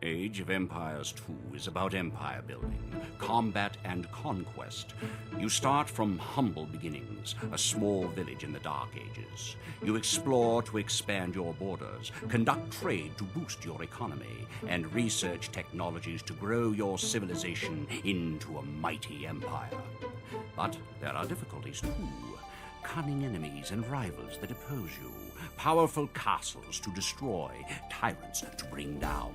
Age of Empires 2 is about empire building, combat, and conquest. You start from humble beginnings, a small village in the Dark Ages. You explore to expand your borders, conduct trade to boost your economy, and research technologies to grow your civilization into a mighty empire. But there are difficulties too. Cunning enemies and rivals that oppose you, powerful castles to destroy, tyrants to bring down.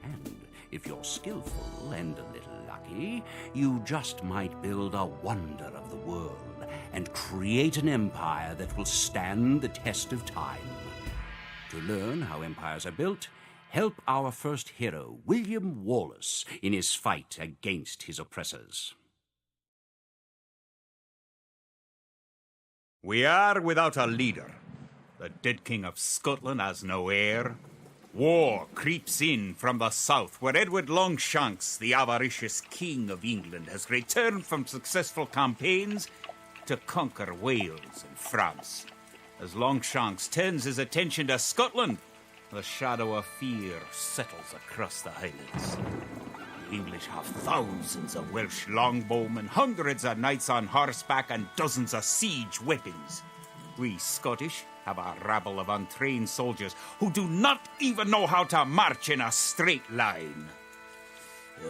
And if you're skillful and a little lucky, you just might build a wonder of the world and create an empire that will stand the test of time. To learn how empires are built, help our first hero, William Wallace, in his fight against his oppressors. We are without a leader. The dead King of Scotland has no heir. War creeps in from the south, where Edward Longshanks, the avaricious King of England, has returned from successful campaigns to conquer Wales and France. As Longshanks turns his attention to Scotland, the shadow of fear settles across the Highlands. The English have thousands of Welsh longbowmen, hundreds of knights on horseback, and dozens of siege weapons. We Scottish have a rabble of untrained soldiers who do not even know how to march in a straight line.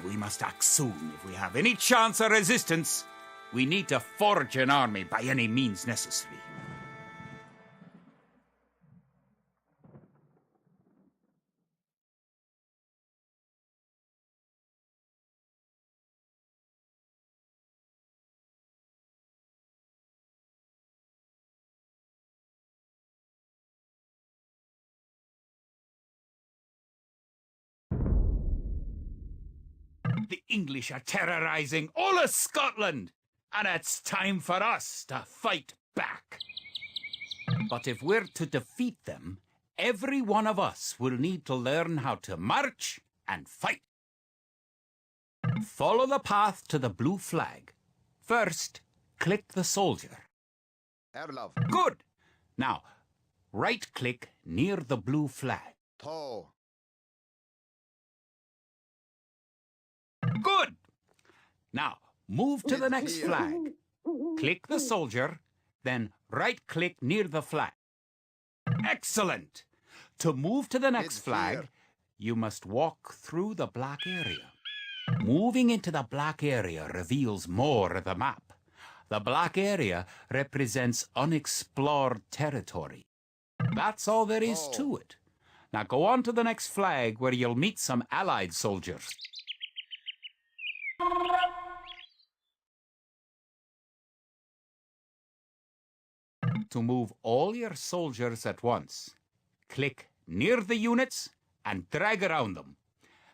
We must act soon if we have any chance of resistance. We need to forge an army by any means necessary. The English are terrorizing all of Scotland, and it's time for us to fight back. But if we're to defeat them, every one of us will need to learn how to march and fight. Follow the path to the blue flag. First, click the soldier. Erlov. Good. Now, right-click near the blue flag. To. Good! Now, move to the next flag. Click the soldier, then right-click near the flag. Excellent! To move to the next flag, you must walk through the black area. Moving into the black area reveals more of the map. The black area represents unexplored territory. That's all there is to it. Now go on to the next flag where you'll meet some Allied soldiers. To move all your soldiers at once, click near the units and drag around them.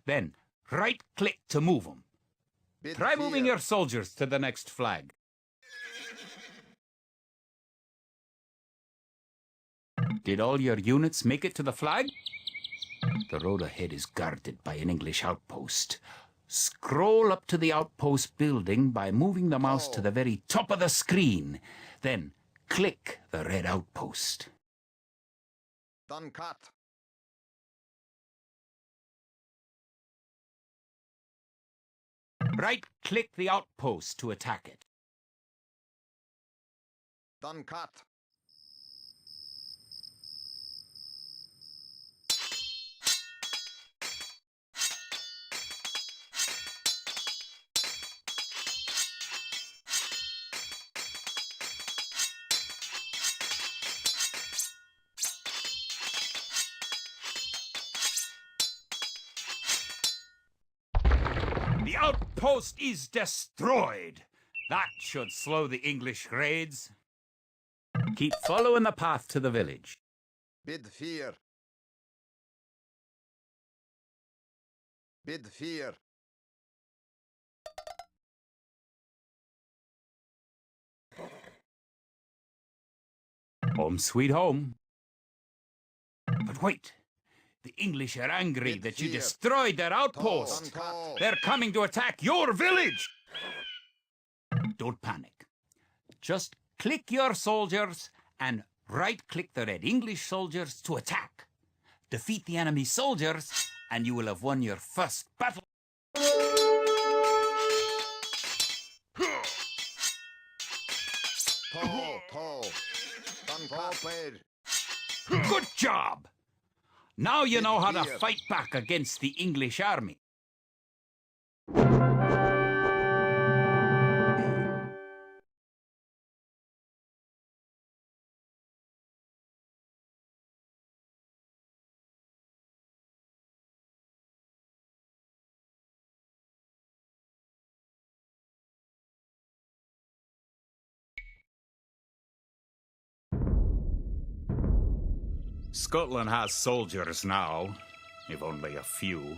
Then right-click to move them. Try moving your soldiers to the next flag. Did all your units make it to the flag? The road ahead is guarded by an English outpost. Scroll up to the outpost building by moving the mouse to the very top of the screen. Then click the red outpost. Done cut. Right-click the outpost to attack it. Done cut. The outpost is destroyed. That should slow the English raids. Keep following the path to the village. Bid fear. Bid fear. Home sweet home. But wait. The English are angry that you destroyed their outpost. They're coming to attack your village. Don't panic. Just click your soldiers and right-click the red English soldiers to attack. Defeat the enemy soldiers and you will have won your first battle. Toe. Duncat. Good job! Now you know how to Here. fight back against the English army. Scotland has soldiers now, if only a few.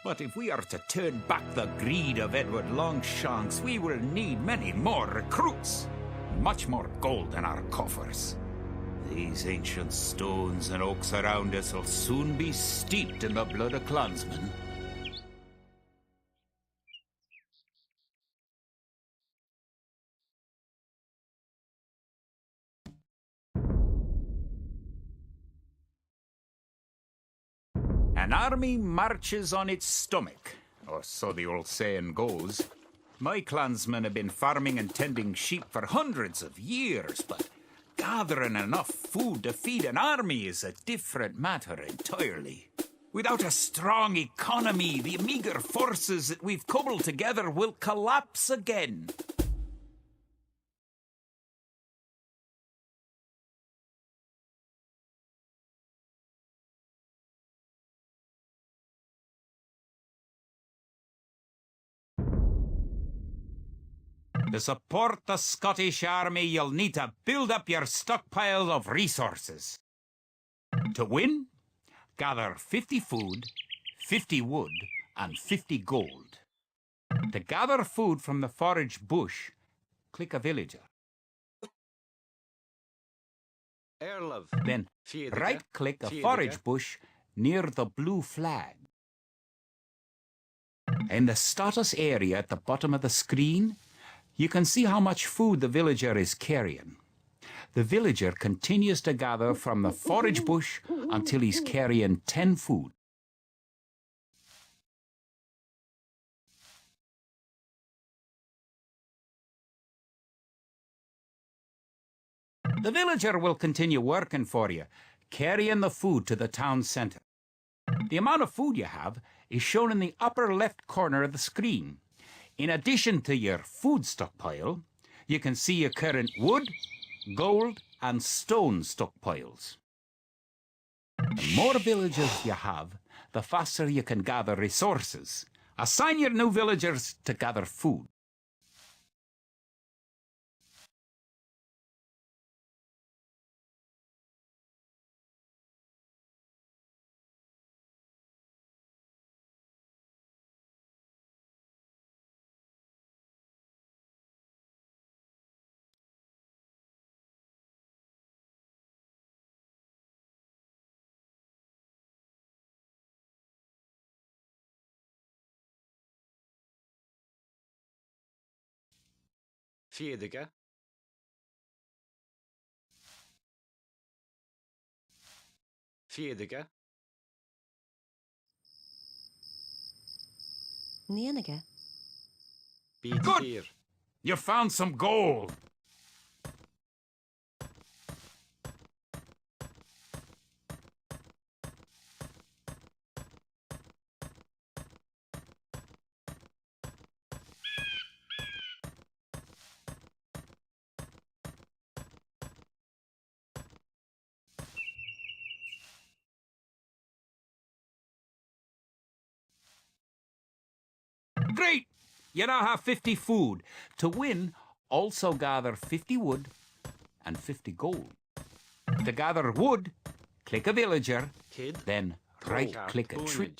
But if we are to turn back the greed of Edward Longshanks, we will need many more recruits, and much more gold in our coffers. These ancient stones and oaks around us will soon be steeped in the blood of clansmen. An army marches on its stomach, or so the old saying goes. My clansmen have been farming and tending sheep for hundreds of years, but gathering enough food to feed an army is a different matter entirely. Without a strong economy, the meager forces that we've cobbled together will collapse again. To support the Scottish army, you'll need to build up your stockpile of resources. To win, gather 50 food, 50 wood, and 50 gold. To gather food from the forage bush, click a villager. Then right-click a forage bush near the blue flag. In the status area at the bottom of the screen, you can see how much food the villager is carrying. The villager continues to gather from the forage bush until he's carrying 10 food. The villager will continue working for you, carrying the food to the town centre. The amount of food you have is shown in the upper left corner of the screen. In addition to your food stockpile, you can see your current wood, gold, and stone stockpiles. The more villagers you have, the faster you can gather resources. Assign your new villagers to gather food. Vierdige. Vierdige. Neenige. Good. You found some gold. Great! You now have 50 food. To win, also gather 50 wood and 50 gold. To gather wood, click a villager, Kid. then right-click a tree.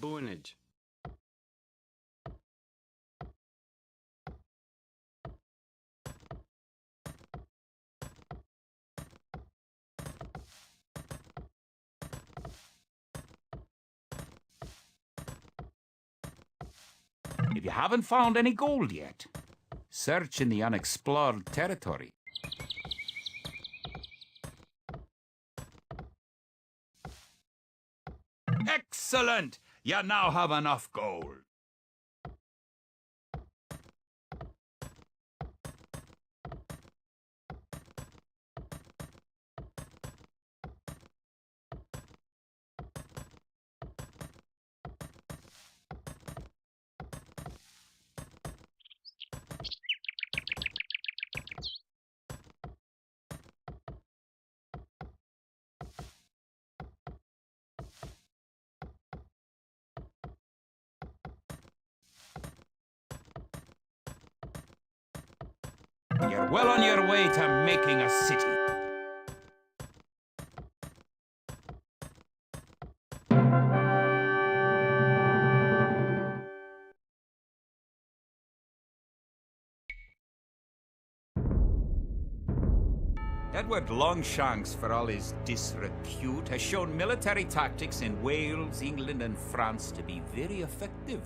Boonage. If You haven't found any gold yet. Search in the unexplored territory. Excellent! You now have enough gold. You're well on your way to making a city. Edward Longshanks, for all his disrepute, has shown military tactics in Wales, England, and France to be very effective,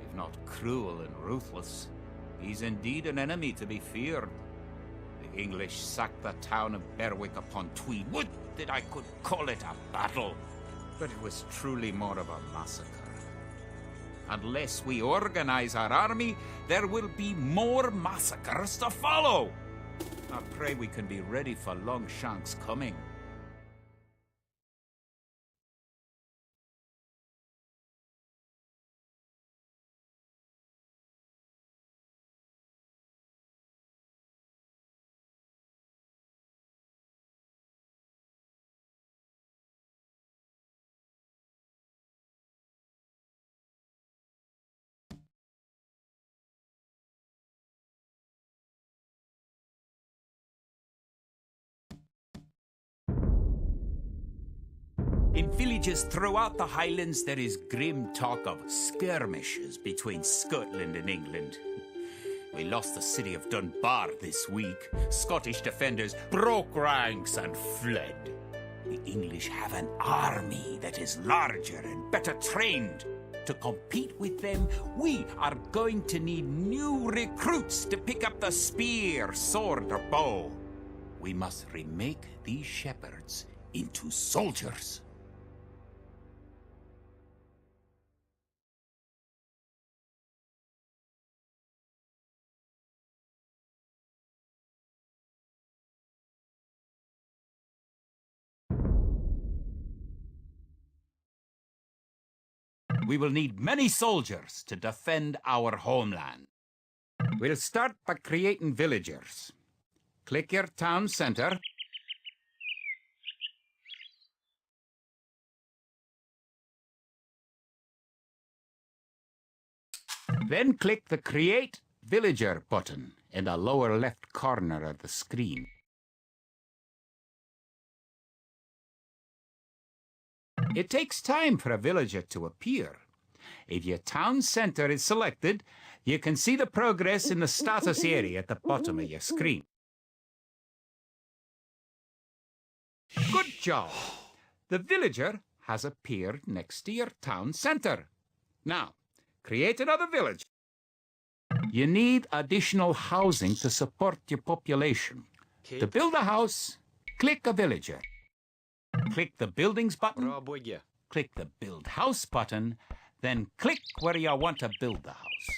if not cruel and ruthless. He's indeed an enemy to be feared. The English sacked the town of Berwick upon Tweed. Would that I could call it a battle, but it was truly more of a massacre. Unless we organize our army, there will be more massacres to follow. I pray we can be ready for Longshanks' coming. In villages throughout the Highlands, there is grim talk of skirmishes between Scotland and England. We lost the city of Dunbar this week. Scottish defenders broke ranks and fled. The English have an army that is larger and better trained. To compete with them, we are going to need new recruits to pick up the spear, sword, or bow. We must remake these shepherds into soldiers. We will need many soldiers to defend our homeland. We'll start by creating villagers. Click your town center. Then click the Create Villager button in the lower left corner of the screen. It takes time for a villager to appear. If your town center is selected, you can see the progress in the status area at the bottom of your screen. Good job! The villager has appeared next to your town center. Now, create another village. You need additional housing to support your population. To build a house, click a villager. Click the Buildings button, click the Build House button, then click where you want to build the house.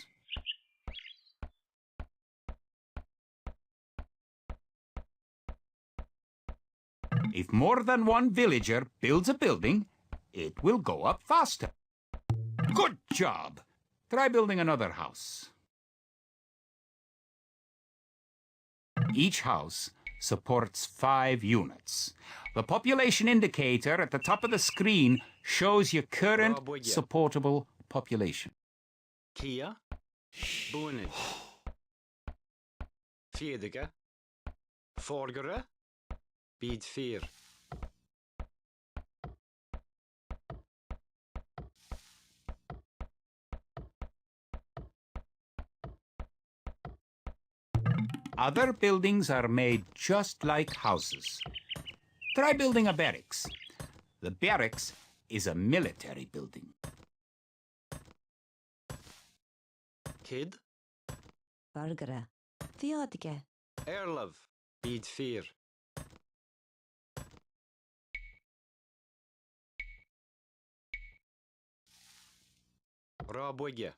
If more than one villager builds a building, it will go up faster. Good job! Try building another house. Each house supports 5 units. The population indicator at the top of the screen shows your current supportable population. Kia, Bonig, Fedige, Forgere, Bid 4. Other buildings are made just like houses. Try building a barracks. The barracks is a military building. Kid. Burgere. Theodige. Erlov. Bid 4. Rabwige.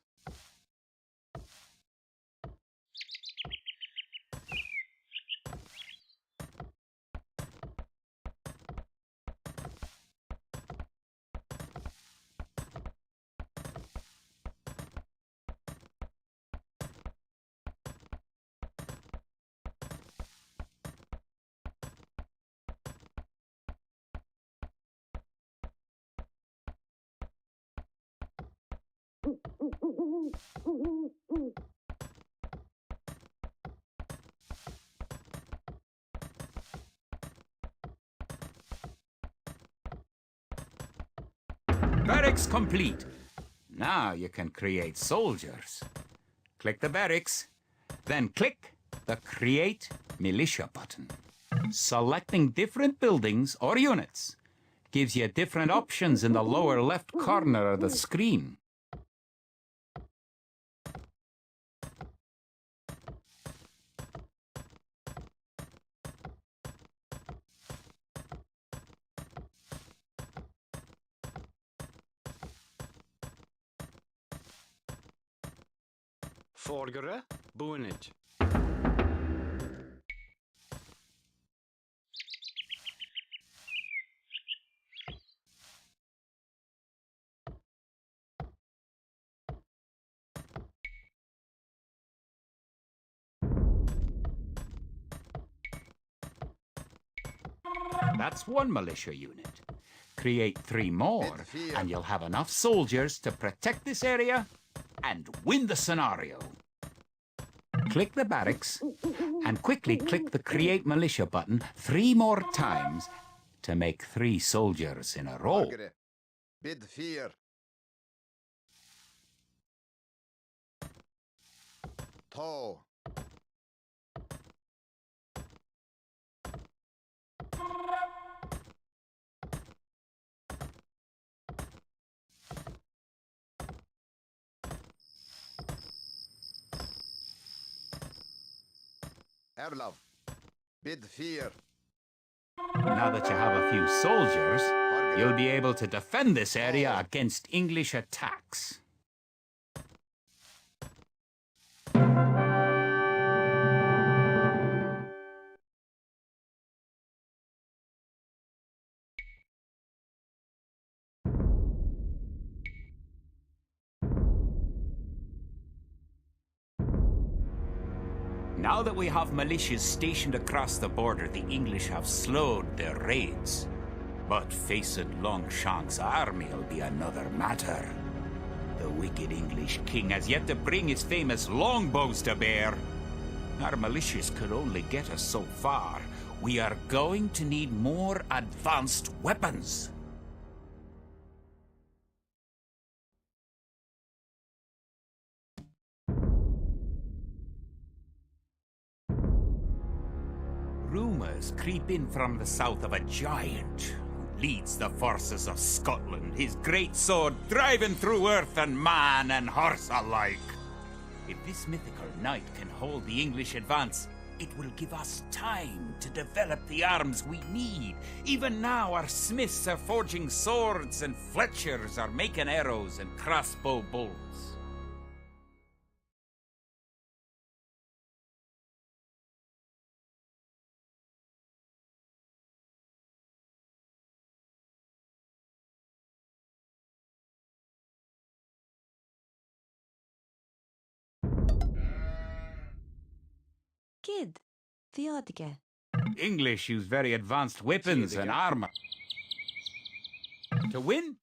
Barracks complete. Now you can create soldiers. Click the barracks, then click the Create Militia button. Selecting different buildings or units gives you different options in the lower left corner of the screen. Forgere. Boonage. That's one militia unit. Create 3 more, and you'll have enough soldiers to protect this area and win the scenario. Click the barracks and quickly click the Create Militia button 3 more times to make 3 soldiers in a row. Burgere. Bid 4. Toe. Erlov. Bid 4. Now that you have a few soldiers, you'll be able to defend this area against English attacks. Now that we have militias stationed across the border, the English have slowed their raids. But facing Longshanks' army will be another matter. The wicked English king has yet to bring his famous longbows to bear. Our militias could only get us so far. We are going to need more advanced weapons. Rumours creep in from the south of a giant who leads the forces of Scotland, his great sword driving through earth and man and horse alike. If this mythical knight can hold the English advance, it will give us time to develop the arms we need. Even now, our smiths are forging swords and fletchers are making arrows and crossbow bolts. Kid. Theodige. English use very advanced weapons and armor. To win,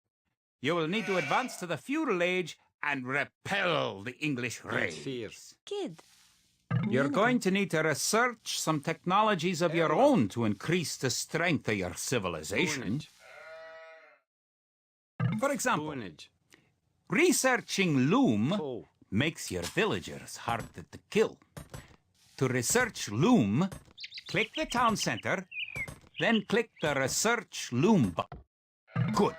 you will need to advance to the feudal age and repel the English Bid raids. 4. Kid. You're going to need to research some technologies of your own to increase the strength of your civilization. Boonage. For example, Boonage. researching loom Toe. makes your villagers harder to kill. To research loom, click the town center, then click the Research Loom button. Good.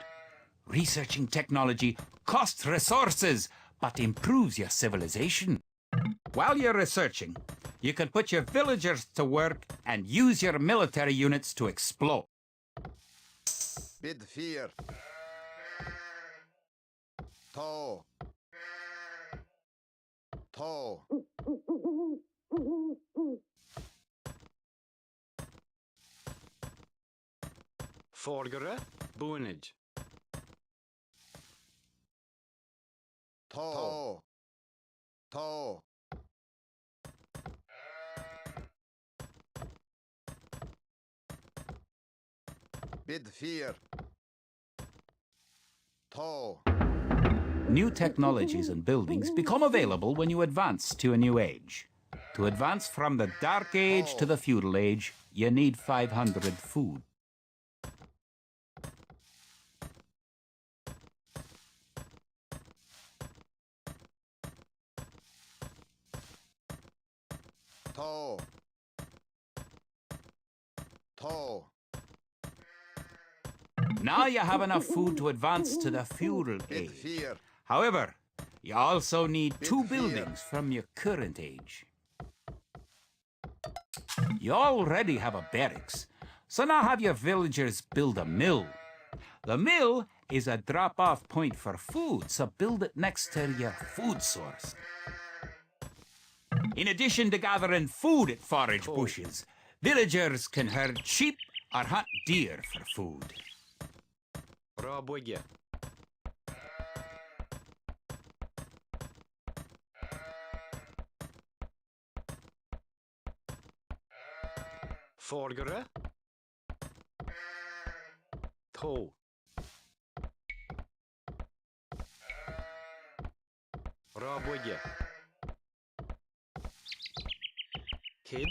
Researching technology costs resources, but improves your civilization. While you're researching, you can put your villagers to work and use your military units to explore. Bid fear. To. To. Forgere, boonage. To. To. Bid fear. To. New technologies and buildings become available when you advance to a new age. To advance from the Dark Age to the Feudal Age, you need 500 food. To. To. Now you have enough food to advance to the Feudal Bid Age. fear. However, you also need two fear. buildings from your current age. You already have a barracks, so now have your villagers build a mill. The mill is a drop-off point for food, so build it next to your food source. In addition to gathering food at forage bushes, villagers can herd sheep or hunt deer for food. Rabwigge. Forgere. To. Rabwigge. Kid.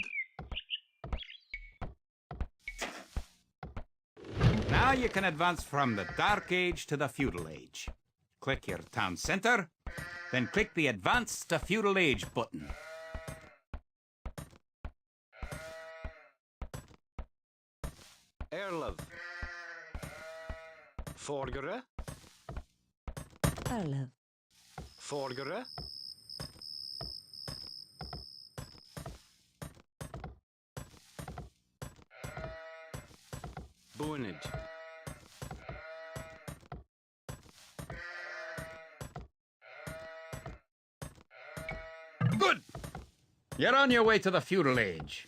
Now you can advance from the Dark Age to the Feudal Age. Click your town center, then click the Advance to Feudal Age button. Erlov. Forgere. Erlov. Forgere. Boonage. Good! You're on your way to the Feudal Age.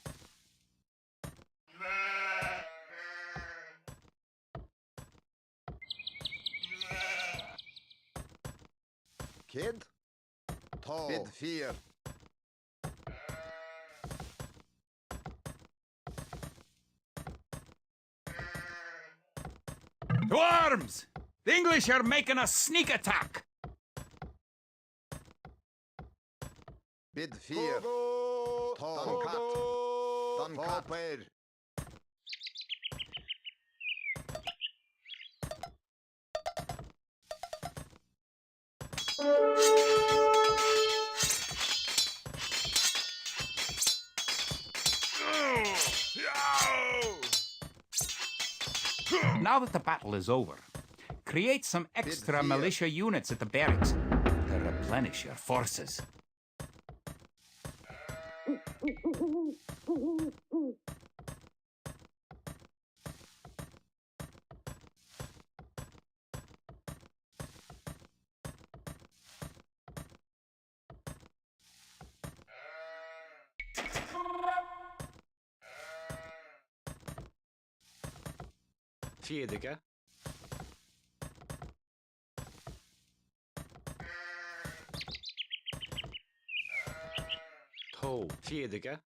Kid. To. Bid fear. To arms! The English are making a sneak attack! Bid fear. To. Duncat. Duncat. Now that the battle is over, create some extra fear. militia units at the barracks to replenish your forces. Fjedige. To. Fjedige.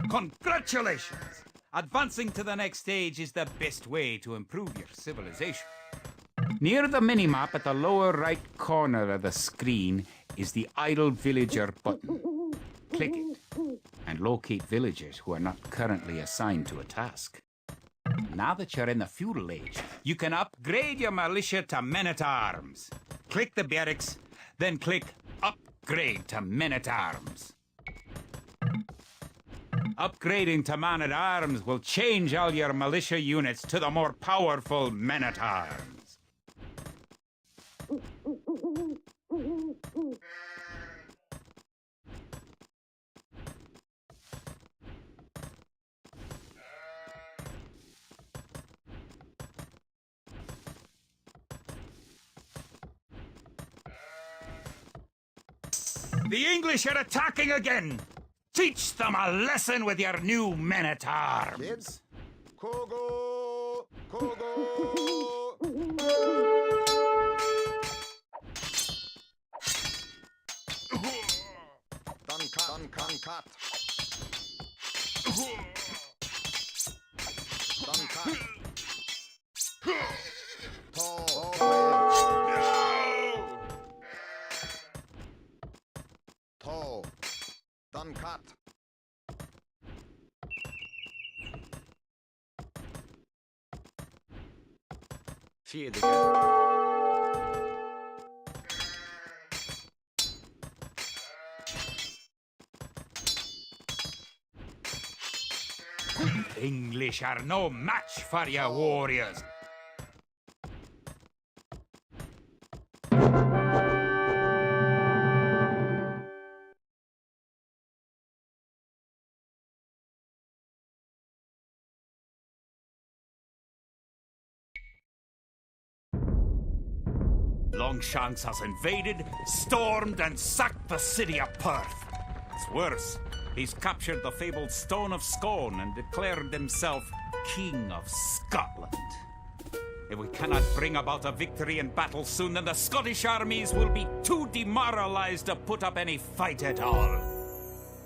Congratulations! Advancing to the next stage is the best way to improve your civilization. Near the minimap at the lower right corner of the screen is the Idle Villager button. Click it and locate villagers who are not currently assigned to a task. Now that you're in the Feudal Age, you can upgrade your militia to men-at-arms. Click the barracks, then click Upgrade to men-at-arms. Upgrading to man-at-arms will change all your militia units to the more powerful men-at-arms. The English are attacking again! Teach them a lesson with your new men-at-arms! Kids? Kogo! Kogo! Dunkat. Dunkat. To. Dunkat. Fjädrige. English are no match for your warriors. Longshanks has invaded, stormed, and sacked the city of Perth. It's worse. He's captured the fabled Stone of Scone and declared himself King of Scotland. If we cannot bring about a victory in battle soon, then the Scottish armies will be too demoralized to put up any fight at all.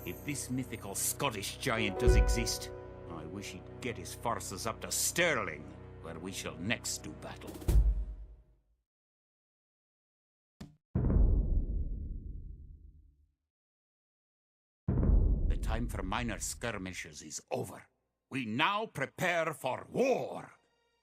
If this mythical Scottish giant does exist, I wish he'd get his forces up to Stirling, where we shall next do battle. The time for minor skirmishes is over. We now prepare for war.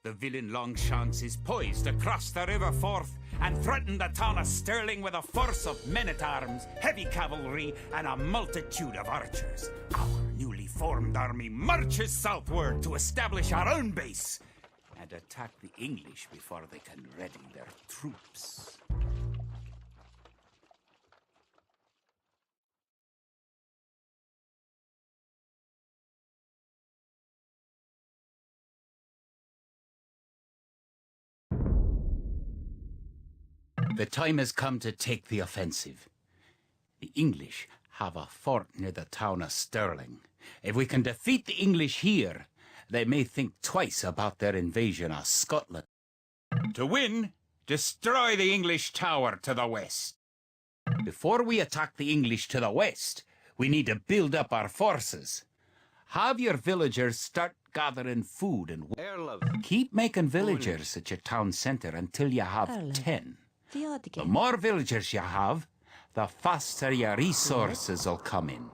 The villain Longshanks is poised to cross the River Forth and threaten the town of Stirling with a force of men-at-arms, heavy cavalry, and a multitude of archers. Our newly formed army marches southward to establish our own base and attack the English before they can ready their troops. The time has come to take the offensive. The English have a fort near the town of Stirling. If we can defeat the English here, they may think twice about their invasion of Scotland. To win, destroy the English tower to the west. Before we attack the English to the west, we need to build up our forces. Have your villagers start gathering food and Erlov. keep making villagers at your town centre until you have Erlov. 10. The Fjädrige. more villagers you have, the faster your resources will come in.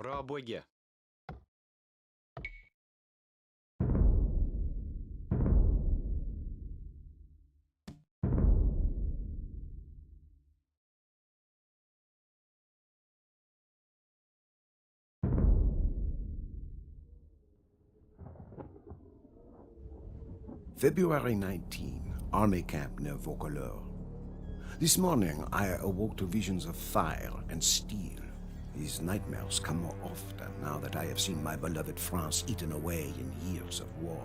Raböge. February 19, Army Camp near WOLOLO. This morning, I awoke to visions of fire and steel. These nightmares come more often now that I have seen my beloved France eaten away in years of war.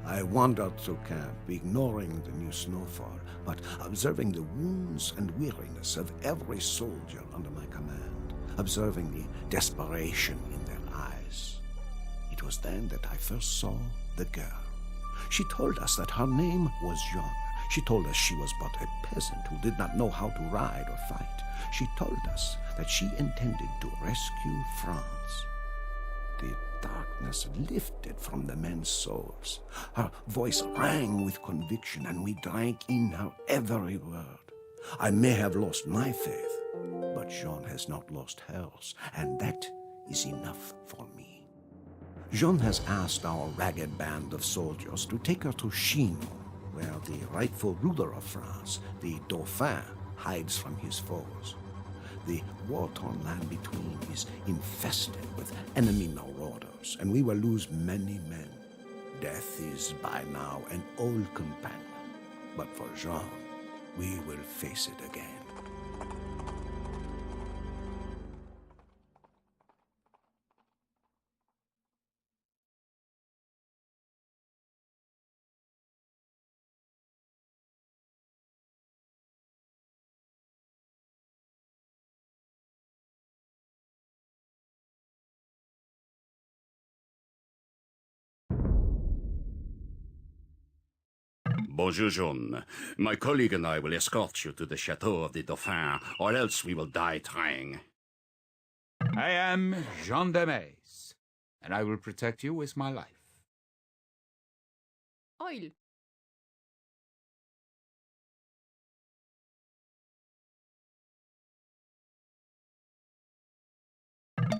I wandered through camp, ignoring the new snowfall, but observing the wounds and weariness of every soldier under my command, observing the desperation in their eyes. It was then that I first saw the girl. She told us that her name was Jean. She told us she was but a peasant who did not know how to ride or fight. She told us that she intended to rescue France. Did darkness lifted from the men's souls. Her voice rang with conviction, and we drank in her every word. I may have lost my faith, but Jean has not lost hers, and that is enough for me. Jean has asked our ragged band of soldiers to take her to Chinon, where the rightful ruler of France, the Dauphin, hides from his foes. The war-torn land between is infested with enemy marauders, and we will lose many men. Death is by now an old companion, but for Jean, we will face it again. Bonjour, Jean. My colleague and I will escort you to the chateau of the Dauphin, or else we will die trying. I am Jean de Maze, and I will protect you with my life. Oil.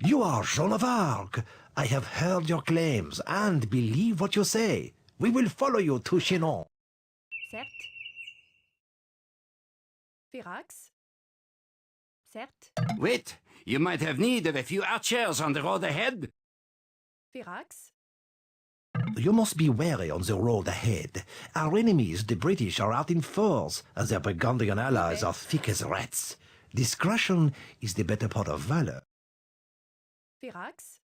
You are Joan of Arc. I have heard your claims and believe what you say. We will follow you to Chinon. Certes. Firax. Certes. Wait, you might have need of a few archers on the road ahead. Firax. You must be wary on the road ahead. Our enemies, the British, are out in force, as their Burgundian allies are thick as rats. Discretion is the better part of valor. Firax.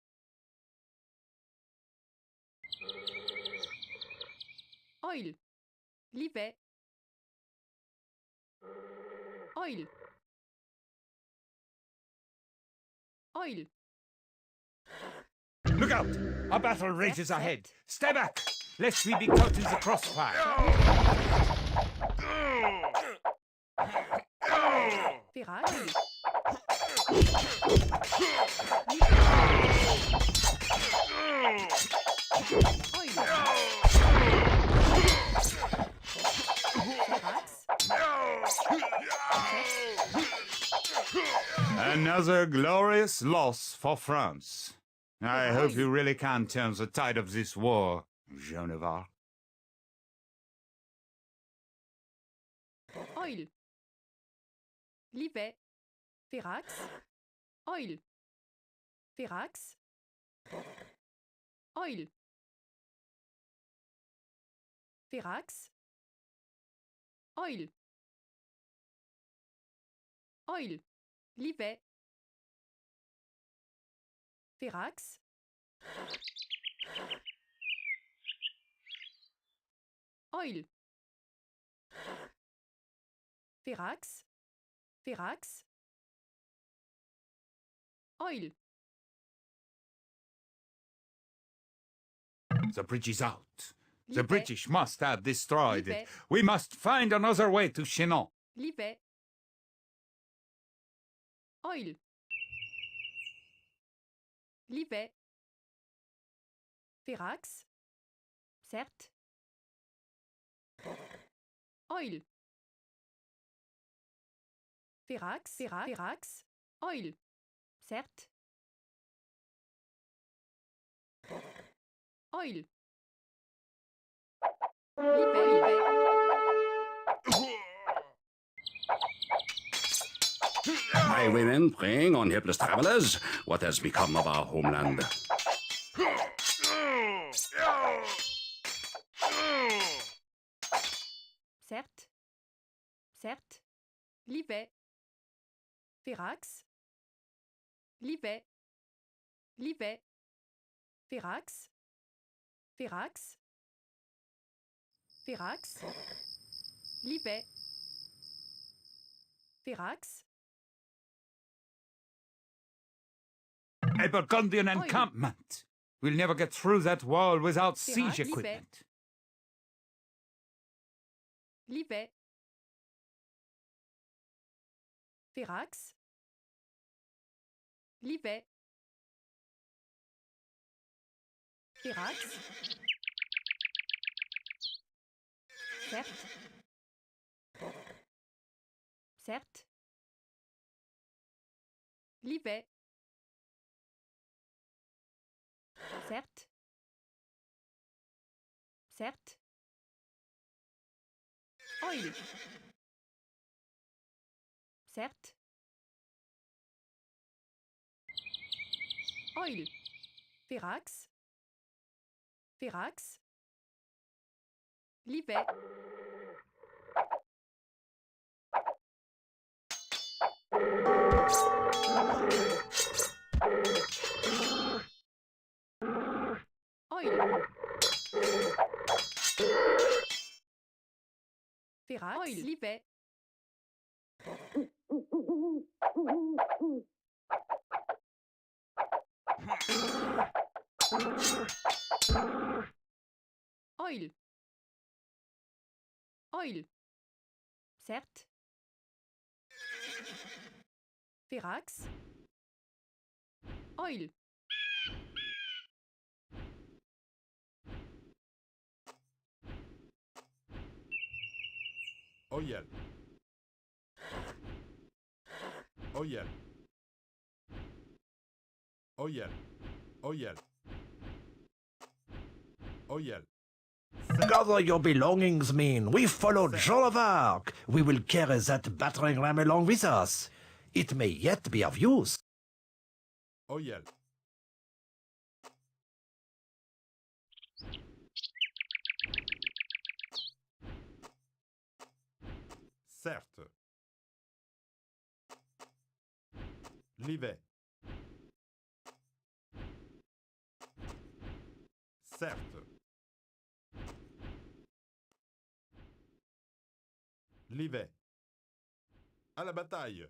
Oil. Livet. Oil. Oil. Look out! A battle rages ahead. Stay back, lest we be caught in the crossfire. Firax. Oil. Another glorious loss for France. I hope you really can turn the tide of this war, Joan of Arc. Oil. Livet. Firax. Oil. Firax. Oil. Firax. Oil. Oil. Livet. Firax. Oil. Firax. Firax. Oil. The bridge is out. The Livet. British must have destroyed it. Livet. We must find another way to Chinon. Livet. Oil. Livet. Firax. Certes. Oil. Firax. Firax. Oil. Certes. Oil. Livet. Highwaymen preying on helpless travelers, what has become of our homeland? Certes. Certes. Livet. Firax. Livet. Livet. Firax. Firax. Firax. Livet. Firax. A Burgundian encampment. We'll never get through that wall without siege Livet. equipment. Livet. Firax. Livet. Firax. Certes. Certes. Livet. Certes. Certes. Oil. Certes. Oil. Firax. Firax. Livet. Oil. Firax. Oil. Livet. Oil. Oil. Certes. Firax. Oil. Oil. Oil. Oil. Oil. Oil. Gather your belongings, men. We follow Joan of Arc. We will carry that battering ram along with us. It may yet be of use. Oil. Certes. Livet. Certes. Livet. À la bataille.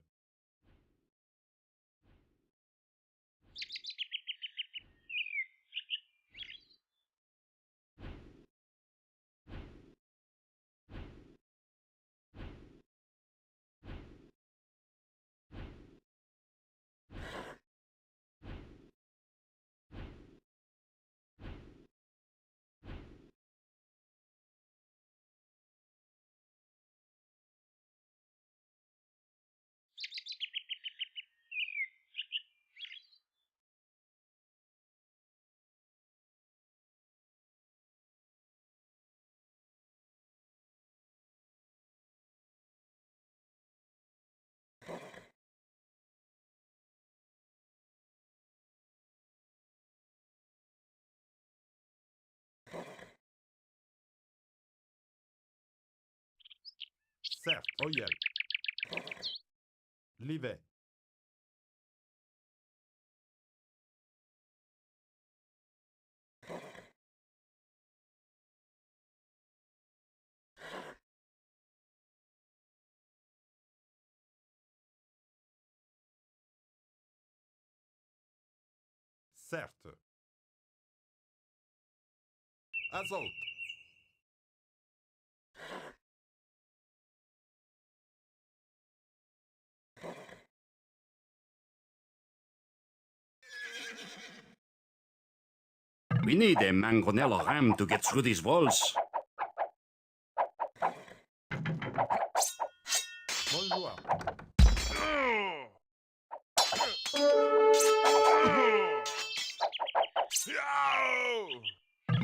Certes. Oil. Livet. Certes. Azote. We need a mangonella ram to get through these walls. Bonjour.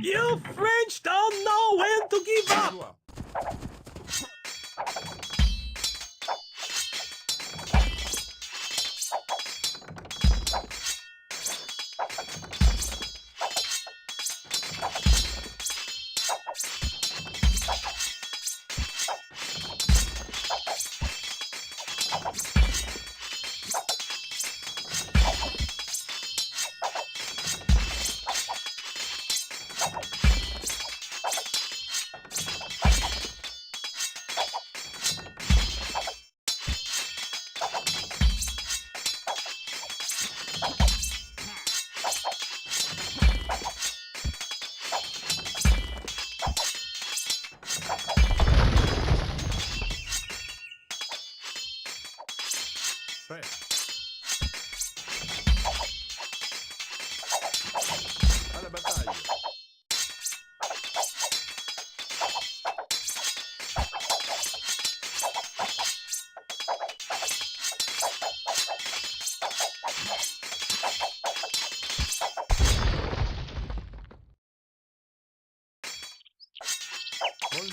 You French don't know when to give up! Bonjour.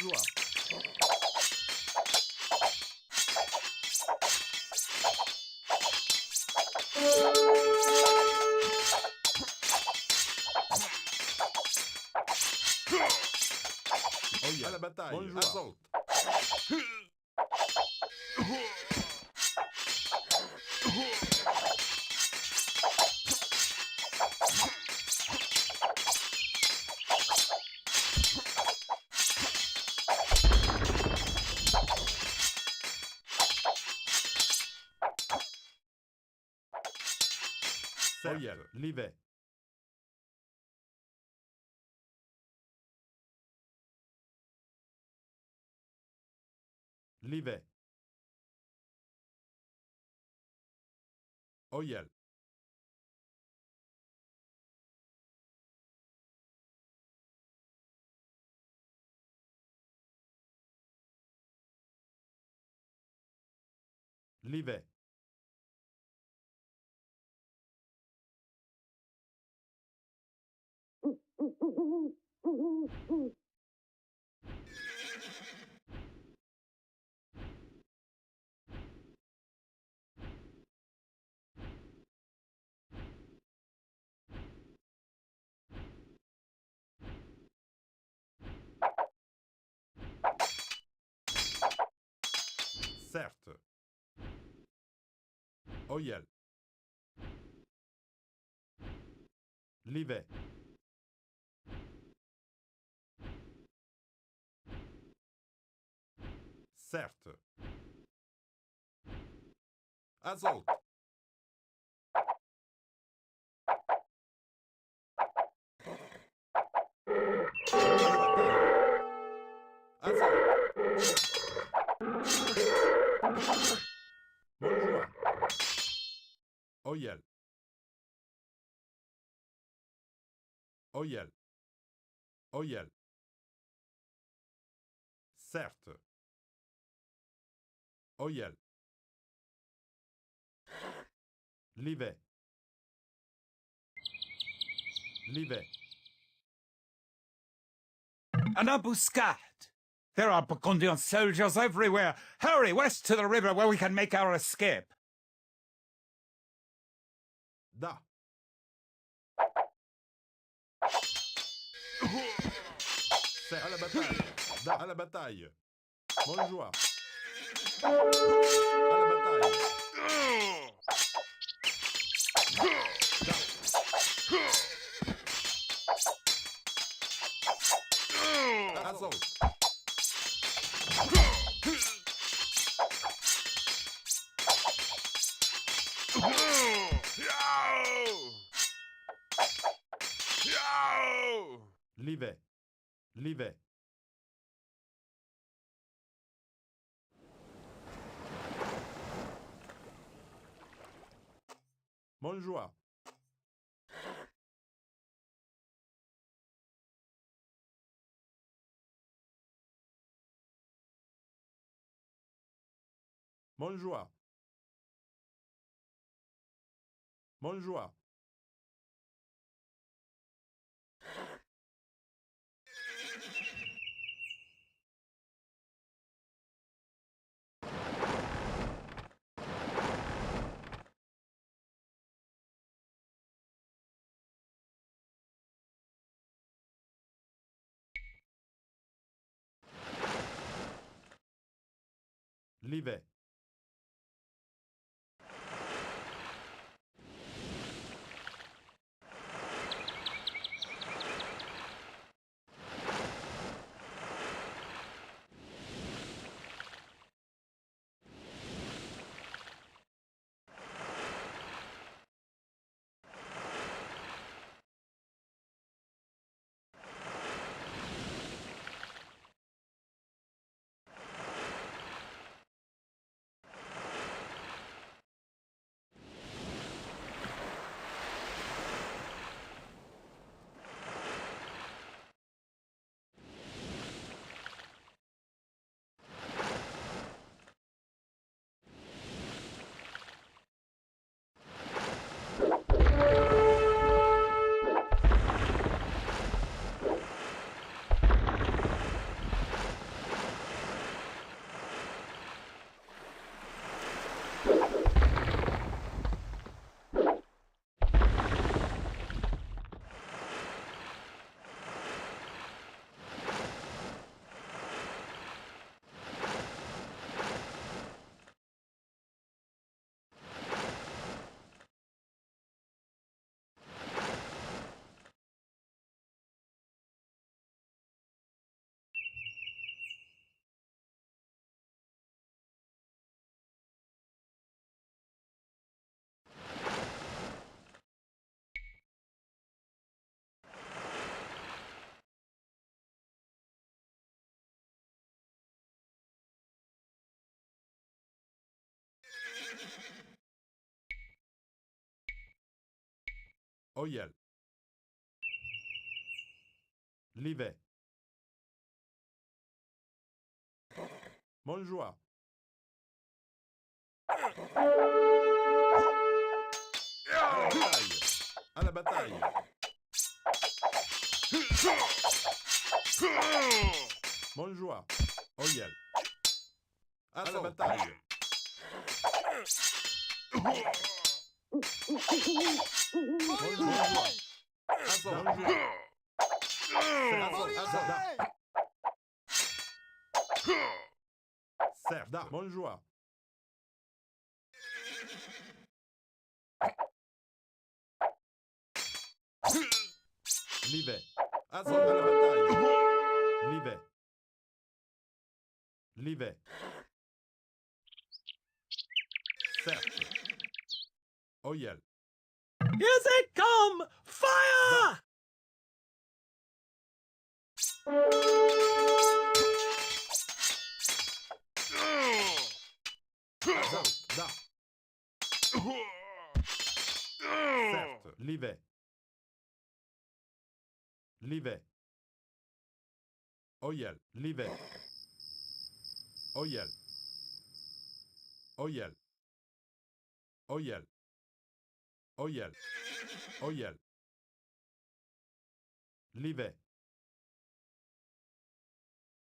Bonjour. Oh yeah. À la bataille. Bonjour. Assault. Certes. Livet. Livet. Oyel. Livet. Certes. Oyel. Livet. Certes. Assault. Bonjour. Oyel. Oyel. Oyel. Certes. Oyel. Livet. Livet. An ambuscade! There are Burgundian soldiers everywhere! Hurry west to the river where we can make our escape! Da. C'est à la bataille. Da. À la bataille. Bonjour. À la bataille. Da. Assault. Livet. Livet. Bonjour. Bonjour. Bonjour. Livet. Oyel. Livet. Montjoie. À la bataille. Montjoie. Oyel. À la bataille. Montjoie. Cerda. Montjoie. Livet. À la bataille. Livet. Livet. Certes. Oyel. Here they come! Fire! Da. Certes. Livet. Livet. Oyel. Livet. Oyel. Oyel. Oyel. Oyel. Oyel. Livet.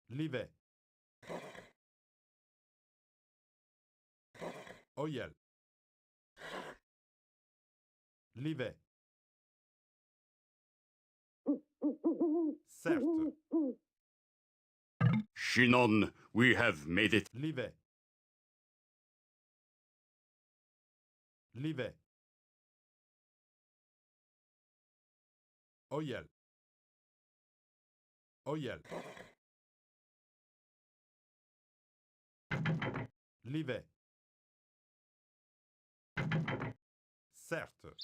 Livet. Oyel. Livet. Certes. Chinon, we have made it. Livet. Livet. Oyel. Oyel. Livet. Certes.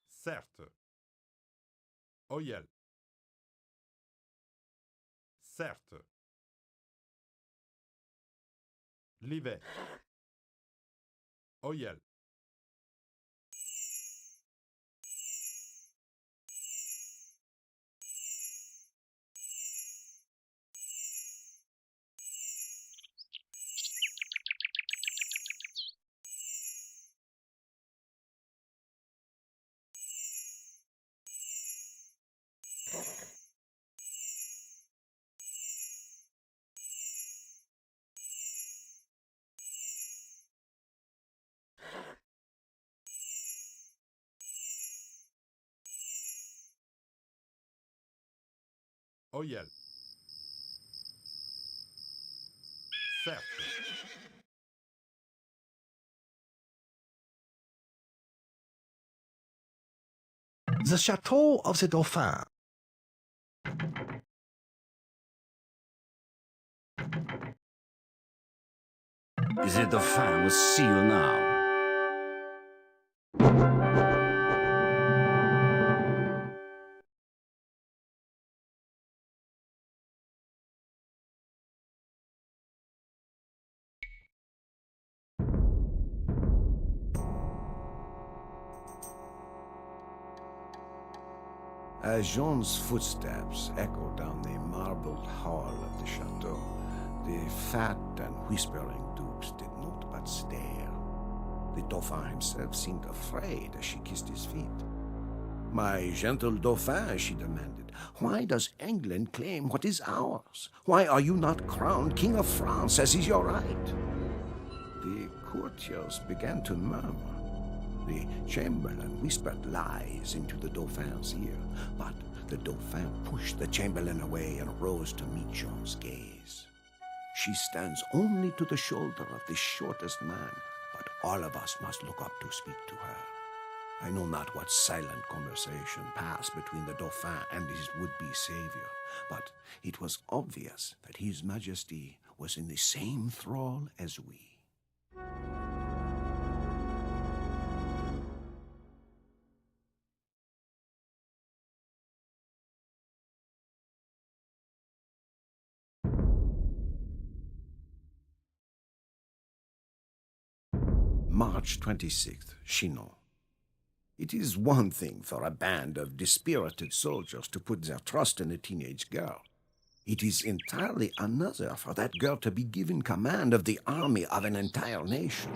Certes. Oyel. Certes. Livet. Oyel. Oyel. Certes. The Chateau of the Dauphin. The Dauphin will see you now. As Jean's footsteps echoed down the marbled hall of the chateau, the fat and whispering dukes did naught but stare. The Dauphin himself seemed afraid as she kissed his feet. "My gentle Dauphin," she demanded, "why does England claim what is ours? Why are you not crowned King of France, as is your right?" The courtiers began to murmur. The chamberlain whispered lies into the Dauphin's ear, but the Dauphin pushed the chamberlain away and rose to meet Jean's gaze. "She stands only to the shoulder of the shortest man, but all of us must look up to speak to her." I know not what silent conversation passed between the Dauphin and his would-be savior, but it was obvious that His Majesty was in the same thrall as we. March 26th, Chinon. It is one thing for a band of dispirited soldiers to put their trust in a teenage girl. It is entirely another for that girl to be given command of the army of an entire nation.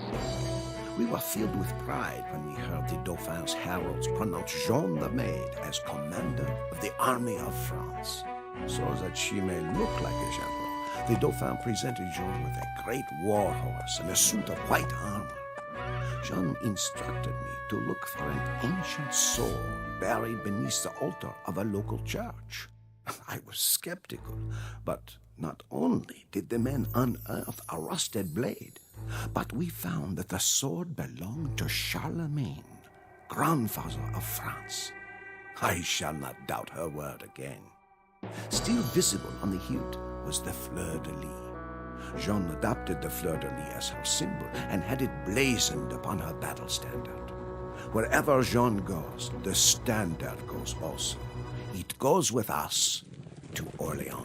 We were filled with pride when we heard the Dauphin's heralds pronounce Jean the Maid as commander of the army of France. So that she may look like a general, the Dauphin presented Jean with a great war horse and a suit of white armor. Jean instructed me to look for an ancient sword buried beneath the altar of a local church. I was skeptical, but not only did the men unearth a rusted blade, but we found that the sword belonged to Charlemagne, grandfather of France. I shall not doubt her word again. Still visible on the hilt was the fleur-de-lis. Jeanne adopted the fleur-de-lis as her symbol and had it blazoned upon her battle standard. Wherever Jeanne goes, the standard goes also. It goes with us to Orléans.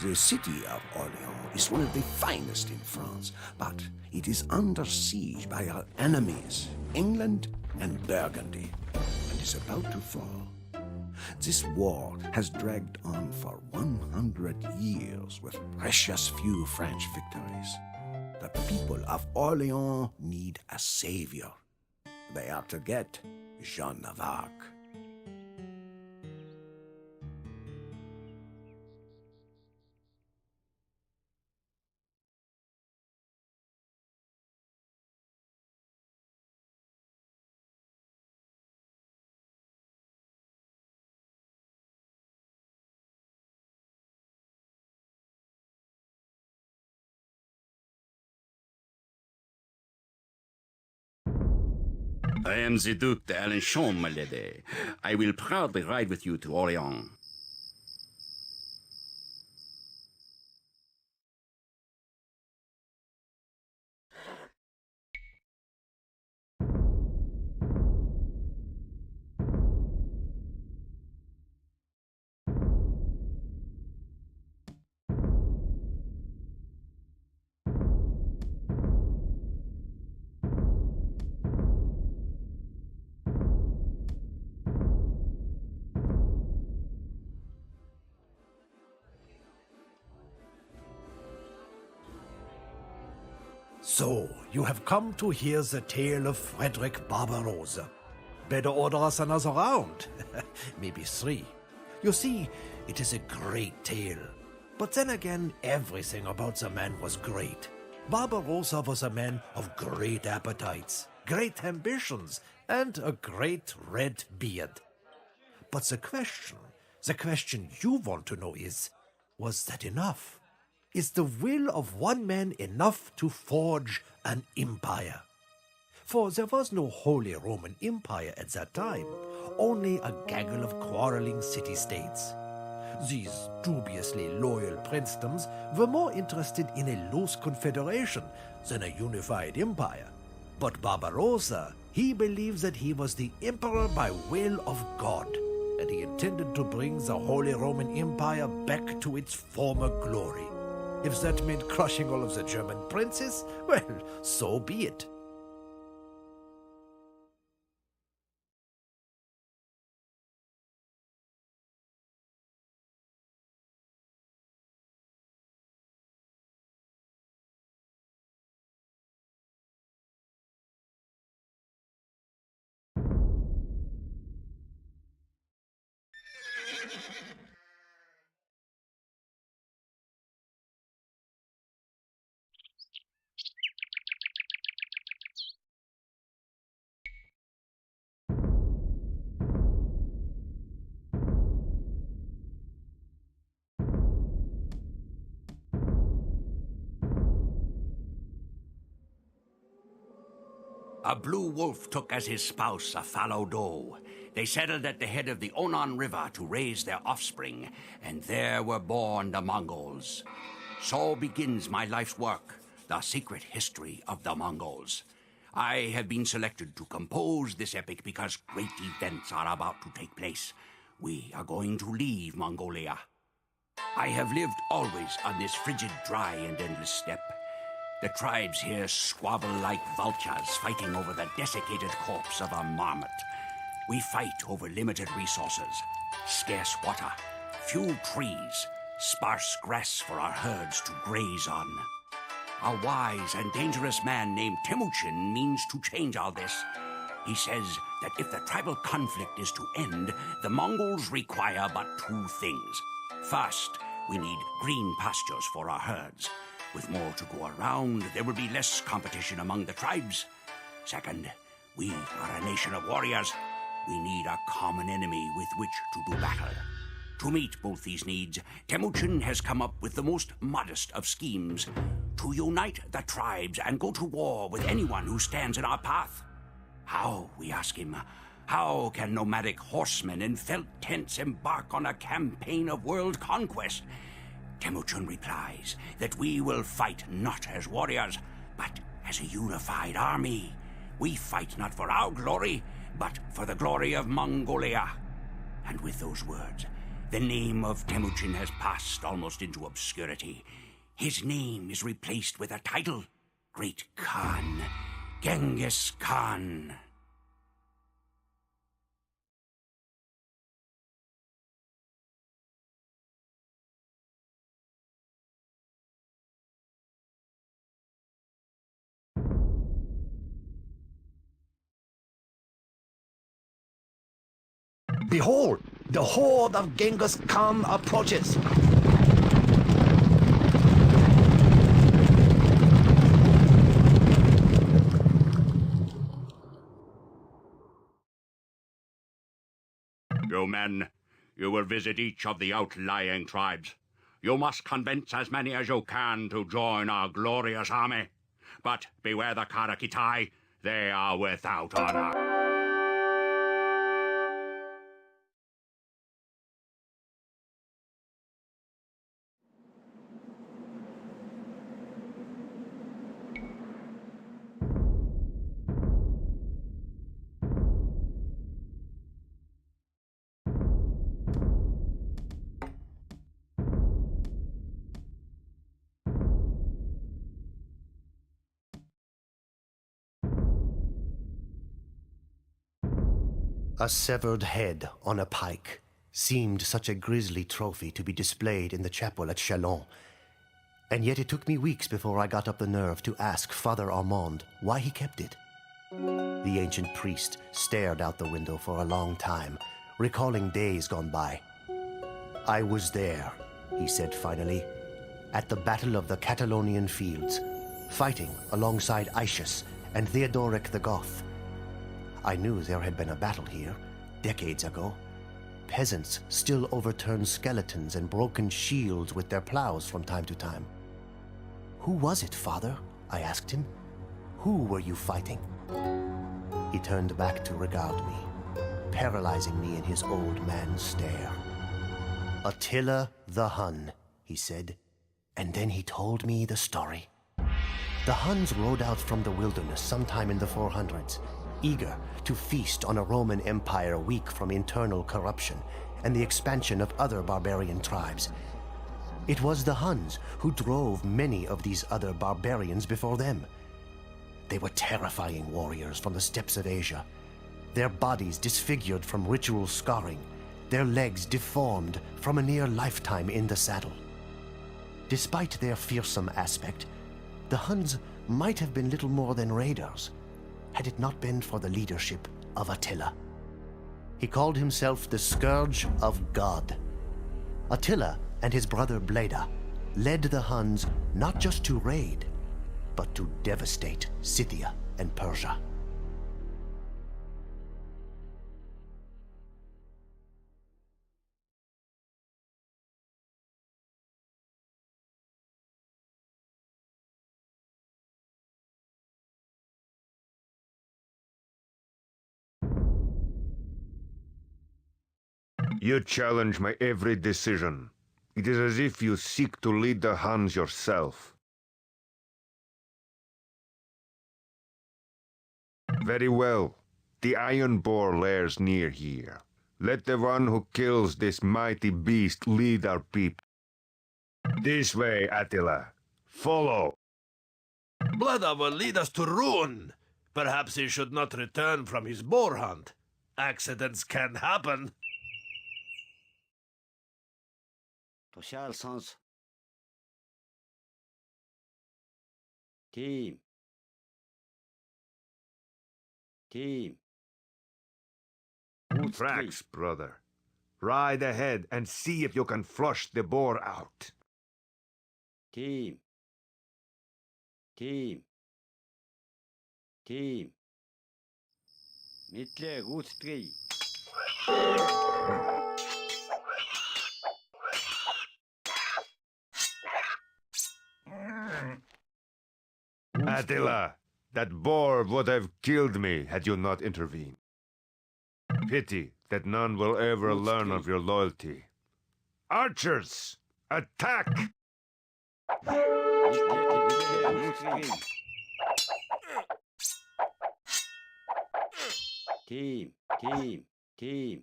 The city of Orléans is one of the finest in France, but it is under siege by our enemies, England and Burgundy, and is about to fall. This war has dragged on for 100 years with precious few French victories. The people of Orléans need a savior. They are to get Jeanne of Arc. I am the Duc d'Alençon, my lady. I will proudly ride with you to Orléans. So, you have come to hear the tale of Frederick Barbarossa. Better order us another round. Maybe 3. You see, it is a great tale. But then again, everything about the man was great. Barbarossa was a man of great appetites, great ambitions, and a great red beard. But the question you want to know is, was that enough? Is the will of one man enough to forge an empire? For there was no Holy Roman Empire at that time, only a gaggle of quarreling city-states. These dubiously loyal princedoms were more interested in a loose confederation than a unified empire. But Barbarossa, he believed that he was the emperor by will of God, and he intended to bring the Holy Roman Empire back to its former glory. If that meant crushing all of the German princes, well, so be it. A blue wolf took as his spouse a fallow doe. They settled at the head of the Onon River to raise their offspring, and there were born the Mongols. So begins my life's work, the secret history of the Mongols. I have been selected to compose this epic because great events are about to take place. We are going to leave Mongolia. I have lived always on this frigid, dry, and endless steppe. The tribes here squabble like vultures fighting over the desiccated corpse of a marmot. We fight over limited resources, scarce water, few trees, sparse grass for our herds to graze on. A wise and dangerous man named Temujin means to change all this. He says that if the tribal conflict is to end, the Mongols require but two things. First, we need green pastures for our herds. With more to go around, there will be less competition among the tribes. Second, we are a nation of warriors. We need a common enemy with which to do battle. To meet both these needs, Temujin has come up with the most modest of schemes: to unite the tribes and go to war with anyone who stands in our path. How, we ask him, how can nomadic horsemen in felt tents embark on a campaign of world conquest? Temujin replies that we will fight not as warriors, but as a unified army. We fight not for our glory, but for the glory of Mongolia. And with those words, the name of Temujin has passed almost into obscurity. His name is replaced with a title: Great Khan, Genghis Khan. Behold, the horde of Genghis Khan approaches. You men, you will visit each of the outlying tribes. You must convince as many as you can to join our glorious army. But beware the Karakitai, they are without honor. A severed head on a pike seemed such a grisly trophy to be displayed in the chapel at Chalon. And yet it took me weeks before I got up the nerve to ask Father Armand why he kept it. The ancient priest stared out the window for a long time, recalling days gone by. "I was there," he said finally, "at the Battle of the Catalonian Fields, fighting alongside Aetius and Theodoric the Goth. I knew there had been a battle here, decades ago. Peasants still overturned skeletons and broken shields with their plows from time to time. Who was it, Father? I asked him. Who were you fighting? He turned back to regard me, paralyzing me in his old man's stare. Attila the Hun, he said, and then he told me the story. The Huns rode out from the wilderness sometime in the 400s, eager to feast on a Roman Empire weak from internal corruption and the expansion of other barbarian tribes. It was the Huns who drove many of these other barbarians before them. They were terrifying warriors from the steppes of Asia, their bodies disfigured from ritual scarring, their legs deformed from a near lifetime in the saddle. Despite their fearsome aspect, the Huns might have been little more than raiders, had it not been for the leadership of Attila. He called himself the Scourge of God. Attila and his brother Bleda led the Huns not just to raid, but to devastate Scythia and Persia. You challenge my every decision. It is as if you seek to lead the Huns yourself. Very well. The iron boar lairs near here. Let the one who kills this mighty beast lead our people. This way, Attila. Follow. Bleda will lead us to ruin. Perhaps he should not return from his boar hunt. Accidents can happen. Toshal sans. Team. Team. Tracks, brother. Ride ahead and see if you can flush the boar out. Team. Team. Team. Mittle route 3. Attila, that boar would have killed me had you not intervened. Pity that none will ever learn of your loyalty. Archers, attack! Team. Team. Team.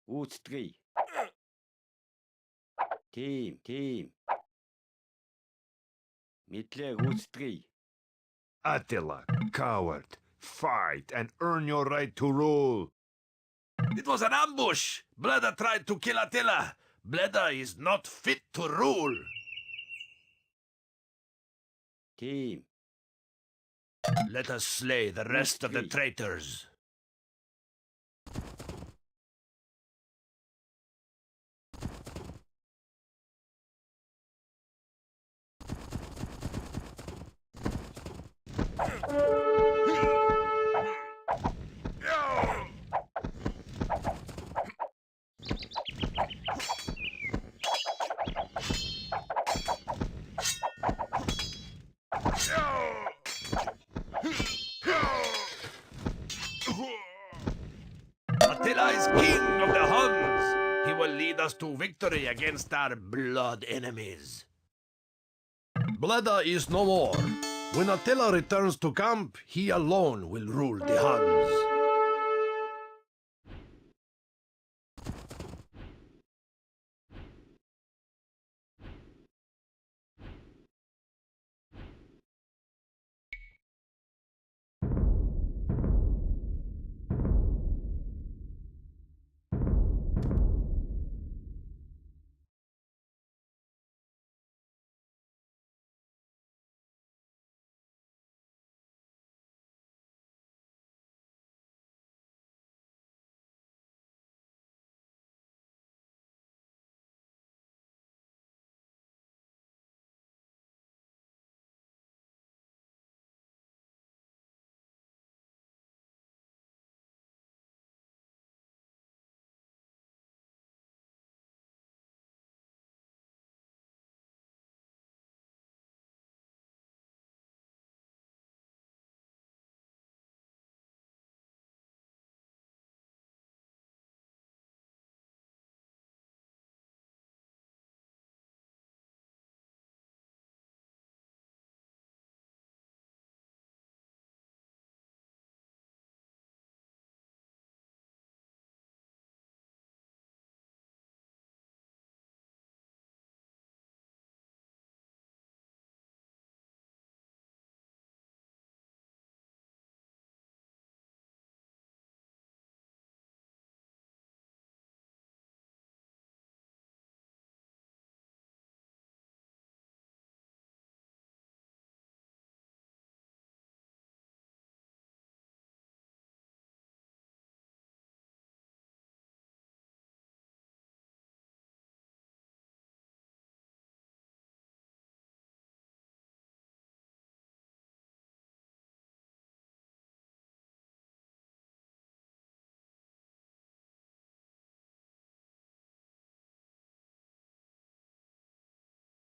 Route 3. Team. Team. Mittle route 3. Attila, coward, fight and earn your right to rule. It was an ambush. Bleda tried to kill Attila. Bleda is not fit to rule. Team. Let us slay the rest of the traitors. Attila is king of the Huns. He will lead us to victory against our blood enemies. Bleda is no more. When Attila returns to camp, he alone will rule the Huns.